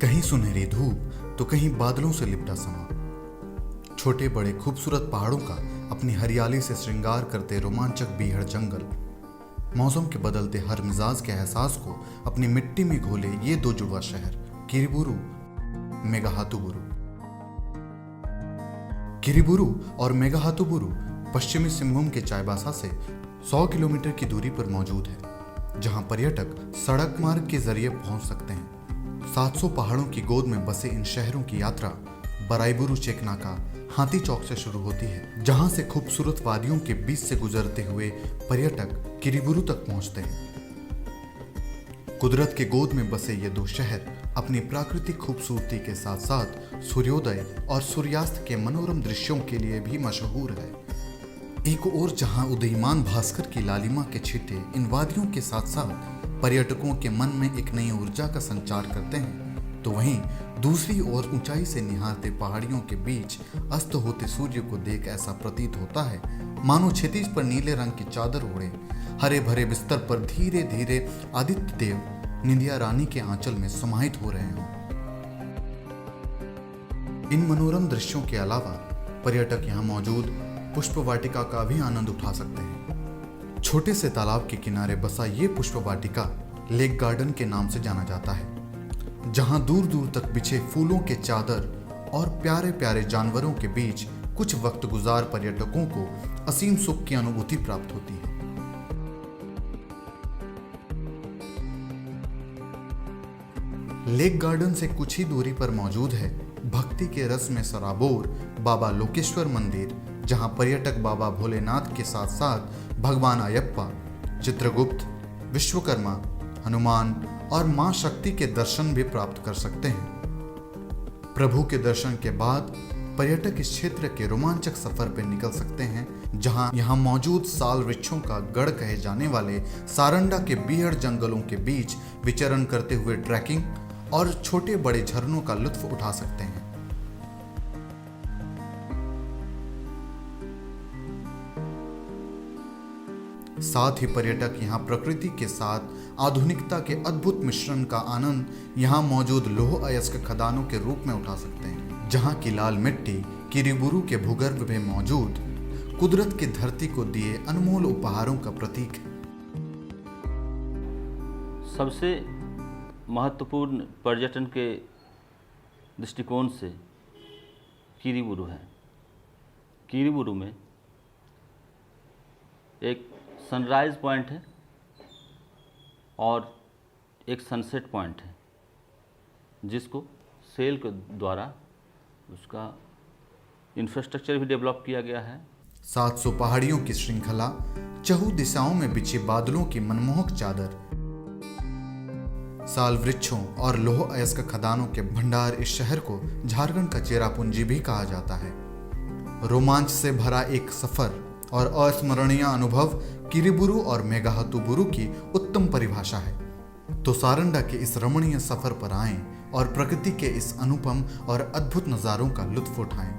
कहीं सुनहरी धूप तो कहीं बादलों से लिपटा समा। छोटे बड़े खूबसूरत पहाड़ों का अपनी हरियाली से श्रृंगार करते रोमांचक बीहड़ जंगल, मौसम के बदलते हर मिजाज के एहसास को अपनी मिट्टी में घोले ये दो जुड़वा शहर किरीबुरू, मेघाहातुबुरू। किरीबुरू और मेघाहातुबुरू पश्चिमी सिंहभूम के चाईबासा से 100 किलोमीटर की दूरी पर मौजूद है, जहां पर्यटक सड़क मार्ग के जरिए पहुंच सकते हैं। 700 पहाड़ों की गोद में बसे इन शहरों की यात्रा बराईबुरू चेकनाका हाथी चौक से शुरू होती है, जहां से खूबसूरत वादियों के बीच से गुजरते हुए पर्यटक किरीबुरू तक पहुंचते हैं। कुदरत के गोद में बसे ये दो शहर अपनी प्राकृतिक खूबसूरती के साथ साथ सूर्योदय और सूर्यास्त के मनोरम दृश्यों के लिए भी मशहूर है। एक ओर जहां उदीयमान भास्कर की लालिमा के छींटे इन वादियों के साथ साथ पर्यटकों के मन में एक नई ऊर्जा का संचार करते हैं, तो वहीं दूसरी ओर ऊंचाई से निहारते पहाड़ियों के बीच अस्त होते सूर्य को देख ऐसा प्रतीत होता है मानो क्षितिज पर नीले रंग की चादर ओढ़े हरे भरे बिस्तर पर धीरे धीरे आदित्य देव निंदिया रानी के आंचल में समाहित हो रहे हों। इन मनोरम दृश्यों के अलावा पर्यटक यहाँ मौजूद पुष्प वाटिका का भी आनंद उठा सकते हैं। छोटे से तालाब के किनारे बसा ये पुष्प वाटिका लेक गार्डन के नाम से जाना जाता है, जहां दूर दूर तक बिछे फूलों के चादर और प्यारे प्यारे जानवरों के बीच कुछ वक्त गुजार पर्यटकों को असीम सुख की अनुभूति प्राप्त होती है। लेक गार्डन से कुछ ही दूरी पर मौजूद है भक्ति के रस में सराबोर बाबा लोकेश्वर मंदिर, जहां पर्यटक बाबा भोलेनाथ के साथ साथ भगवान अयप्पा, चित्रगुप्त, विश्वकर्मा, हनुमान और मां शक्ति के दर्शन भी प्राप्त कर सकते हैं। प्रभु के दर्शन के बाद पर्यटक इस क्षेत्र के रोमांचक सफर पर निकल सकते हैं, जहां यहां मौजूद साल वृक्षों का गढ़ कहे जाने वाले सारंडा के बीहड़ जंगलों के बीच विचरण करते हुए ट्रैकिंग और छोटे बड़े झरनों का लुत्फ उठा सकते हैं। साथ ही पर्यटक यहाँ प्रकृति के साथ आधुनिकता के अद्भुत मिश्रण का आनंद यहाँ मौजूद लौह अयस्क खदानों के रूप में उठा सकते हैं, जहाँ की लाल मिट्टी किरीबुरू के भूगर्भ में मौजूद कुदरत की धरती को दिए अनमोल उपहारों का प्रतीक है। सबसे महत्वपूर्ण पर्यटन के दृष्टिकोण से किरीबुरू है। किरीबुरू में एक सनराइज पॉइंट है और एक सनसेट पॉइंट है, जिसको सेल के द्वारा उसका इंफ्रास्ट्रक्चर भी डेवलप किया गया है। 700 पहाड़ियों की श्रृंखला, चहु दिशाओं में बिछे बादलों की मनमोहक चादर, साल वृक्षों और लौह अयस्क खदानों के भंडार इस शहर को झारखंड का चेरापूंजी भी कहा जाता है। रोमांच से भरा एक सफर और अस्मरणीय अनुभव किरीबुरू और मेघाहातुबुरू की उत्तम परिभाषा है। तो सारंडा के इस रमणीय सफर पर आएं और प्रकृति के इस अनुपम और अद्भुत नज़ारों का लुत्फ उठाएं।